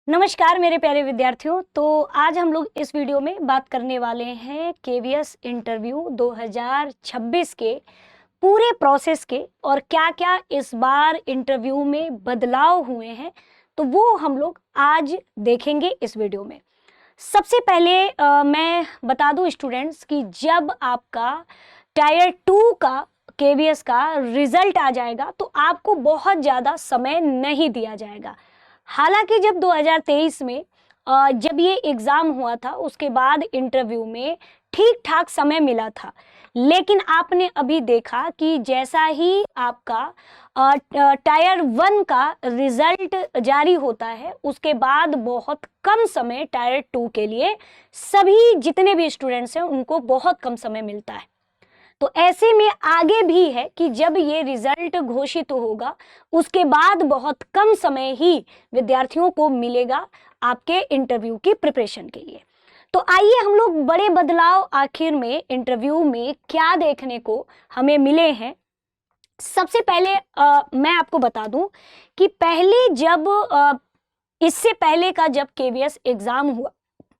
नमस्कार मेरे प्यारे विद्यार्थियों। तो आज हम लोग इस वीडियो में बात करने वाले हैं केवीएस इंटरव्यू 2026 के पूरे प्रोसेस के और क्या-क्या इस बार इंटरव्यू में बदलाव हुए हैं, तो वो हम लोग आज देखेंगे इस वीडियो में। सबसे पहले मैं बता दूं स्टूडेंट्स कि जब आपका टायर 2 का केवीएस का रिजल्ट आ जाएगा तो आपको बहुत ज़्यादा समय नहीं दिया जाएगा। हालांकि जब 2023 में जब ये एग्ज़ाम हुआ था उसके बाद इंटरव्यू में ठीक ठाक समय मिला था, लेकिन आपने अभी देखा कि जैसा ही आपका टायर 1 का रिजल्ट जारी होता है उसके बाद बहुत कम समय टायर 2 के लिए सभी जितने भी स्टूडेंट्स हैं उनको बहुत कम समय मिलता है। तो ऐसे में आगे भी है कि जब ये रिजल्ट घोषित होगा उसके बाद बहुत कम समय ही विद्यार्थियों को मिलेगा आपके इंटरव्यू की प्रिपरेशन के लिए। तो आइए हम लोग बड़े बदलाव आखिर में इंटरव्यू में क्या देखने को हमें मिले हैं। सबसे पहले मैं आपको बता दूं कि पहले जब इससे पहले का जब केवीएस एग्जाम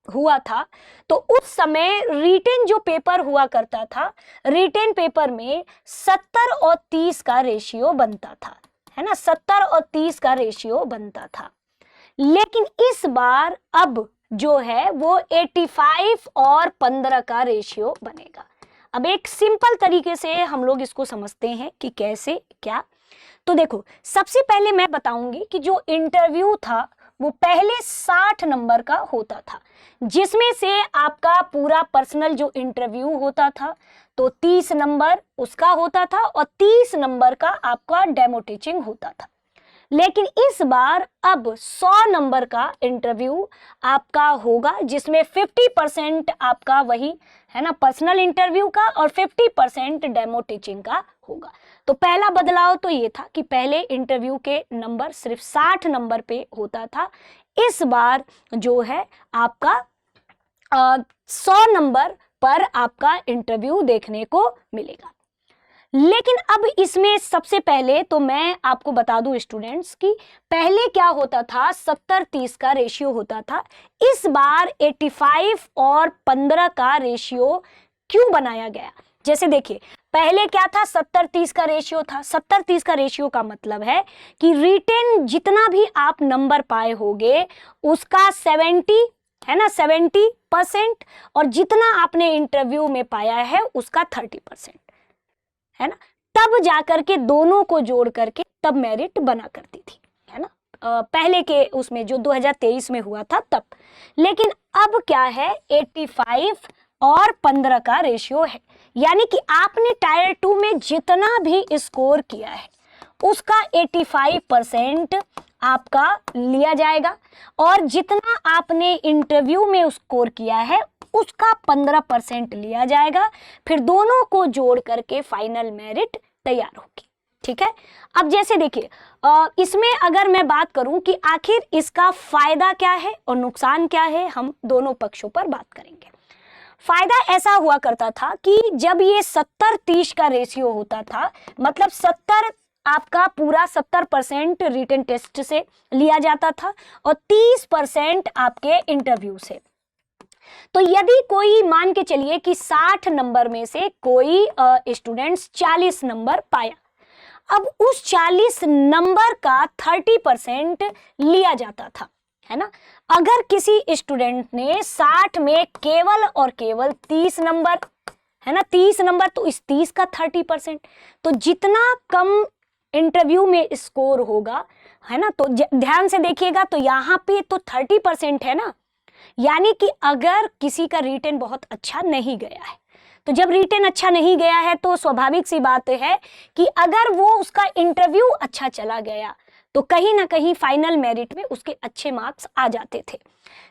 हुआ था तो उस समय रिटेन जो पेपर हुआ करता था, रिटेन पेपर में 70 और 30 का रेशियो बनता था, है ना, 70 और 30 का रेशियो बनता था। लेकिन इस बार अब जो है वो 85 और 15 का रेशियो बनेगा। अब एक सिंपल तरीके से हम लोग इसको समझते हैं कि कैसे क्या। तो देखो, सबसे पहले मैं बताऊंगी कि जो इंटरव्यू था वो पहले 60 नंबर का होता था, जिसमें से आपका पूरा पर्सनल जो इंटरव्यू होता था तो 30 नंबर उसका होता था और 30 नंबर का आपका डेमो टीचिंग होता था। लेकिन इस बार अब 100 नंबर का इंटरव्यू आपका होगा, जिसमें 50% आपका वही है ना पर्सनल इंटरव्यू का और 50% डेमो टीचिंग का होगा। तो पहला बदलाव तो ये था कि पहले इंटरव्यू के नंबर सिर्फ 60 नंबर पे होता था, इस बार जो है आपका 100 नंबर पर आपका इंटरव्यू देखने को मिलेगा। लेकिन अब इसमें सबसे पहले तो मैं आपको बता दूं स्टूडेंट्स कि पहले क्या होता था, 70-30 का रेशियो होता था। इस बार 85 और 15 का रेशियो क्यों बनाया गया? जैसे देखिए, पहले क्या था, 70-30 का रेशियो था। 70-30 का रेशियो का मतलब है कि रिटेन जितना भी आप नंबर पाए होगे उसका 70 है ना 70% और जितना आपने इंटरव्यू में पाया है उसका 30%, है ना। तब जाकर के दोनों को जोड़ करके तब मेरिट बना करती थी, है ना, पहले के उसमें जो 2023 में हुआ था तब। लेकिन अब क्या है, 85 और 15 का रेशियो है, यानी कि आपने टायर 2 में जितना भी स्कोर किया है उसका 85% आपका लिया जाएगा और जितना आपने इंटरव्यू में स्कोर किया है उसका 15% लिया जाएगा। फिर दोनों को जोड़ करके फाइनल मेरिट तैयार होगी। ठीक है। अब जैसे देखिए, इसमें अगर मैं बात करूं कि आखिर इसका फायदा क्या है और नुकसान क्या है, हम दोनों पक्षों पर बात करेंगे। फायदा ऐसा हुआ करता था कि जब ये 70-30 का रेशियो होता था, मतलब 70 आपका पूरा 70% रिटन टेस्ट से लिया जाता था और 30% आपके इंटरव्यू से। तो यदि कोई मान के चलिए कि 60 नंबर में से कोई स्टूडेंट्स 40 नंबर पाया, अब उस 40 नंबर का 30% लिया जाता था, है ना। अगर किसी स्टूडेंट ने 60 में केवल और केवल 30 नंबर, है ना, 30 नंबर, तो इस 30 का 30%, तो जितना कम इंटरव्यू में स्कोर होगा, है ना, तो ध्यान से देखिएगा तो यहाँ पे तो 30% है ना, यानी कि अगर किसी का रिटेन बहुत अच्छा नहीं गया है, तो जब रिटेन अच्छा नहीं गया है तो स्वाभाविक सी बात है कि अगर वो उसका इंटरव्यू अच्छा चला गया तो कहीं ना कहीं फाइनल मेरिट में उसके अच्छे मार्क्स आ जाते थे।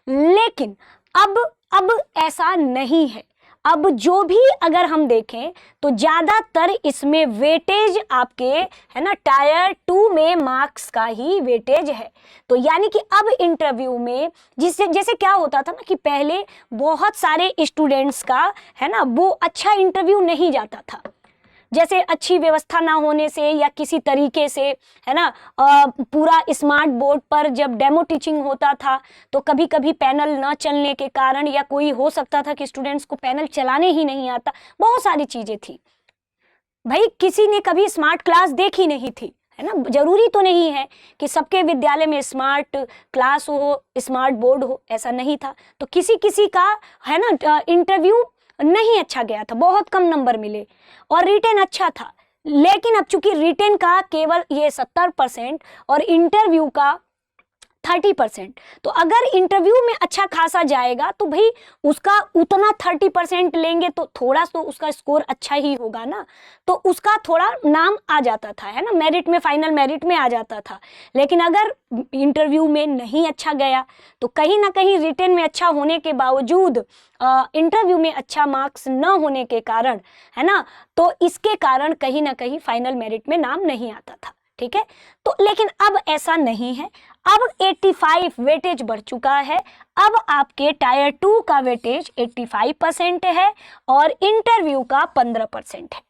लेकिन अब ऐसा नहीं है। अब जो भी अगर हम देखें तो ज्यादातर इसमें वेटेज आपके, है ना, टायर 2 में मार्क्स का ही वेटेज है। तो यानी कि अब इंटरव्यू में जैसे क्या होता था ना कि पहले बहुत सारे स्टूडेंट्स का, है ना, वो अच्छा इंटरव्यू नहीं जाता था, जैसे अच्छी व्यवस्था ना होने से या किसी तरीके से, है ना, पूरा स्मार्ट बोर्ड पर जब डेमो टीचिंग होता था तो कभी कभी पैनल न चलने के कारण, या कोई हो सकता था कि स्टूडेंट्स को पैनल चलाने ही नहीं आता, बहुत सारी चीजें थी। भाई किसी ने कभी स्मार्ट क्लास देखी नहीं थी, है ना, जरूरी तो नहीं है कि सबके विद्यालय में स्मार्ट क्लास हो, स्मार्ट बोर्ड हो, ऐसा नहीं था। तो किसी किसी का, है ना, इंटरव्यू नहीं अच्छा गया था, बहुत कम नंबर मिले, और रिटेन अच्छा था। लेकिन अब चूंकि रिटेन का केवल ये 70% और इंटरव्यू का 30%, तो अगर इंटरव्यू में अच्छा खासा जाएगा तो भाई उसका उतना 30% लेंगे तो थोड़ा तो उसका स्कोर अच्छा ही होगा ना, तो उसका थोड़ा नाम आ जाता था, है ना, मेरिट में, फाइनल मेरिट में आ जाता था। लेकिन अगर इंटरव्यू में नहीं अच्छा गया तो कहीं ना कहीं रिटेन में अच्छा होने के बावजूद इंटरव्यू में अच्छा मार्क्स न होने के कारण, है ना, तो इसके कारण कहीं ना कहीं फाइनल मेरिट में नाम नहीं आता था। ठीक है, तो लेकिन अब ऐसा नहीं है, अब 85 वेटेज बढ़ चुका है। अब आपके टायर 2 का वेटेज 85% है और इंटरव्यू का 15% है,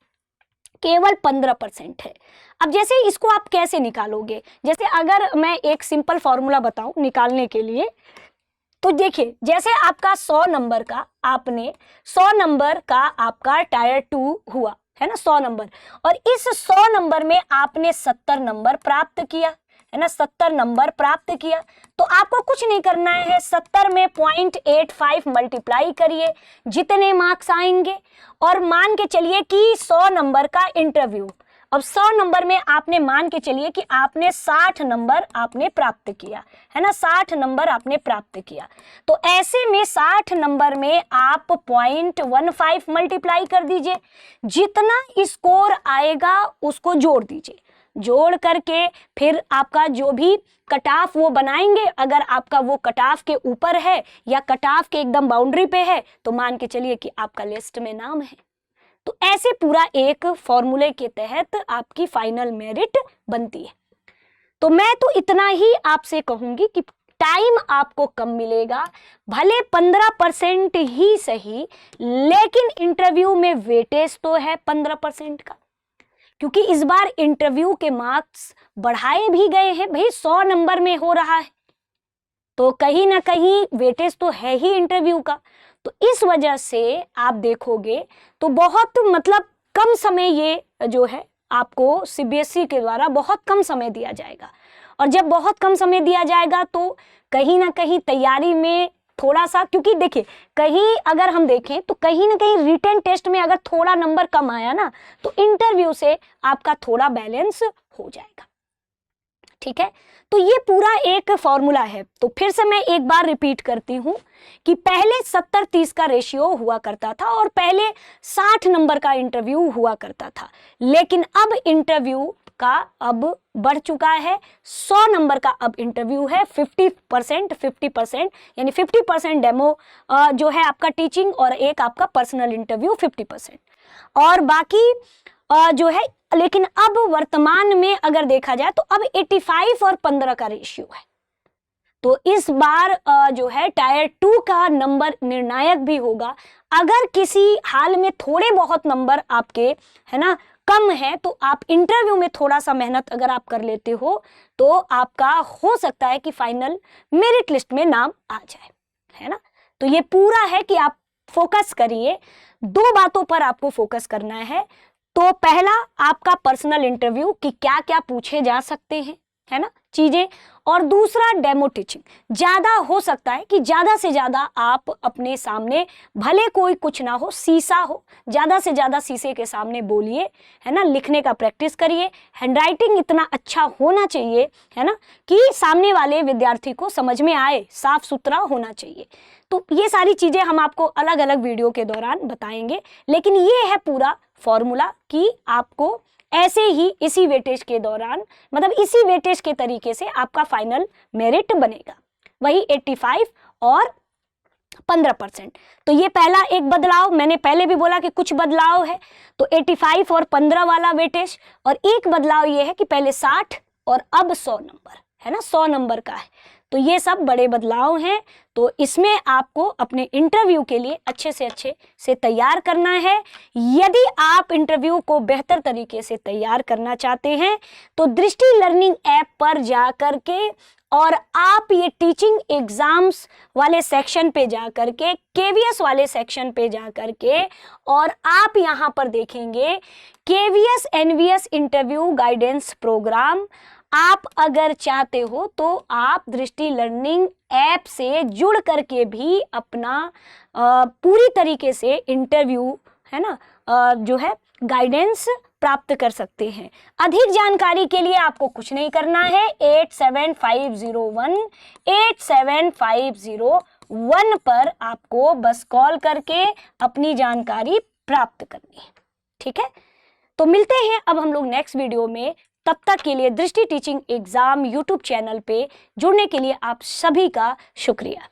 केवल 15% है। अब जैसे इसको आप कैसे निकालोगे, जैसे अगर मैं एक सिंपल फॉर्मूला बताऊं निकालने के लिए, तो देखिए जैसे आपका 100 नंबर का, आपने 100 नंबर का आपका टायर 2 हुआ, है ना, 100 नंबर, और इस 100 नंबर में आपने 70 नंबर प्राप्त किया, है ना, 70 नंबर प्राप्त किया, तो आपको कुछ नहीं करना है, 70 में 0.85 मल्टीप्लाई करिए, जितने मार्क्स आएंगे, और मान के चलिए कि 100 नंबर का इंटरव्यू, अब 100 नंबर में आपने मान के चलिए कि आपने 60 नंबर आपने प्राप्त किया, है ना, 60 नंबर आपने प्राप्त किया, तो ऐसे में 60 नंबर में आप 0.15 मल्टीप्लाई कर दीजिए, जितना स्कोर आएगा उसको जोड़ दीजिए, जोड़ करके फिर आपका जो भी कट ऑफ वो बनाएंगे, अगर आपका वो कट ऑफ के ऊपर है या कट ऑफ के एकदम बाउंड्री पे है तो मान के चलिए कि आपका लिस्ट में नाम है। तो ऐसे पूरा एक फॉर्मूले के तहत आपकी फाइनल मेरिट बनती है। तो मैं तो इतना ही आपसे कहूंगी कि टाइम आपको कम मिलेगा, भले 15% ही सही, लेकिन इंटरव्यू में वेटेज तो है 15% का, क्योंकि इस बार इंटरव्यू के मार्क्स बढ़ाए भी गए हैं। भाई 100 नंबर में हो रहा है तो कहीं ना कहीं वेटेज तो है ही इंटरव्यू का, तो इस वजह से आप देखोगे तो बहुत मतलब कम समय ये जो है आपको सीबीएसई के द्वारा बहुत कम समय दिया जाएगा, और जब बहुत कम समय दिया जाएगा तो कहीं ना कहीं तैयारी में थोड़ा सा, क्योंकि देखिए कहीं अगर हम देखें तो कहीं ना कहीं रिटन टेस्ट में अगर थोड़ा नंबर कम आया ना तो इंटरव्यू से आपका थोड़ा बैलेंस हो जाएगा। ठीक है, तो ये पूरा एक फॉर्मूला है। तो फिर से मैं एक बार रिपीट करती हूं कि पहले 70-30 का रेशियो हुआ करता था और पहले 60 नंबर का इंटरव्यू हुआ करता था, लेकिन अब इंटरव्यू का अब बढ़ चुका है, 100 नंबर का अब इंटरव्यू है, 50% यानी 50% डेमो जो है आपका टीचिंग और एक आपका पर्सनल इंटरव्यू 50%, और बाकी जो है, लेकिन अब वर्तमान में अगर देखा जाए तो अब 85 और 15 का रेशियो है। तो इस बार जो है टायर 2 का नंबर निर्णायक भी होगा। अगर किसी हाल में थोड़े बहुत नंबर आपके, है ना, कम है तो आप इंटरव्यू में थोड़ा सा मेहनत अगर आप कर लेते हो तो आपका हो सकता है कि फाइनल मेरिट लिस्ट में नाम आ जाए, है ना। तो ये पूरा है कि आप फोकस करिए, 2 बातों पर आपको फोकस करना है। तो पहला आपका पर्सनल इंटरव्यू कि क्या क्या पूछे जा सकते हैं, है ना, चीजें, और दूसरा डेमो टीचिंग। ज्यादा हो सकता है कि ज्यादा से ज्यादा आप अपने सामने, भले कोई कुछ ना हो, शीशा हो, ज्यादा से ज्यादा शीशे के सामने बोलिए, है ना, लिखने का प्रैक्टिस करिए, हैंडराइटिंग इतना अच्छा होना चाहिए, है ना, कि सामने वाले विद्यार्थी को समझ में आए, साफ सुथरा होना चाहिए। तो ये सारी चीजें हम आपको अलग अलग वीडियो के दौरान बताएंगे, लेकिन ये है पूरा फॉर्मूला कि आपको ऐसे ही इसी वेटेज के दौरान, मतलब इसी वेटेज के तरीके से आपका फाइनल मेरिट बनेगा, वही 85 और 15%। तो ये पहला एक बदलाव, मैंने पहले भी बोला कि कुछ बदलाव है, तो 85 और 15 वाला वेटेज, और एक बदलाव ये है कि पहले 60 और अब 100 नंबर, है ना, 100 नंबर का है। तो ये सब बड़े बदलाव हैं। तो इसमें आपको अपने इंटरव्यू के लिए अच्छे से तैयार करना है। यदि आप इंटरव्यू को बेहतर तरीके से तैयार करना चाहते हैं तो दृष्टि लर्निंग ऐप पर जा कर के और आप ये टीचिंग एग्जाम्स वाले सेक्शन पे जा कर के, केवीएस वाले सेक्शन पे जा कर के, और आप यहाँ पर देखेंगे KVS NVS interview guidance programme. आप अगर चाहते हो तो आप दृष्टि लर्निंग ऐप से जुड़ करके भी अपना पूरी तरीके से इंटरव्यू है ना जो है गाइडेंस प्राप्त कर सकते हैं। अधिक जानकारी के लिए आपको कुछ नहीं करना है, 8750187501 पर आपको बस कॉल करके अपनी जानकारी प्राप्त करनी है। ठीक है, तो मिलते हैं अब हम लोग नेक्स्ट वीडियो में। तब तक के लिए दृष्टि टीचिंग एग्जाम यूट्यूब चैनल पे जुड़ने के लिए आप सभी का शुक्रिया।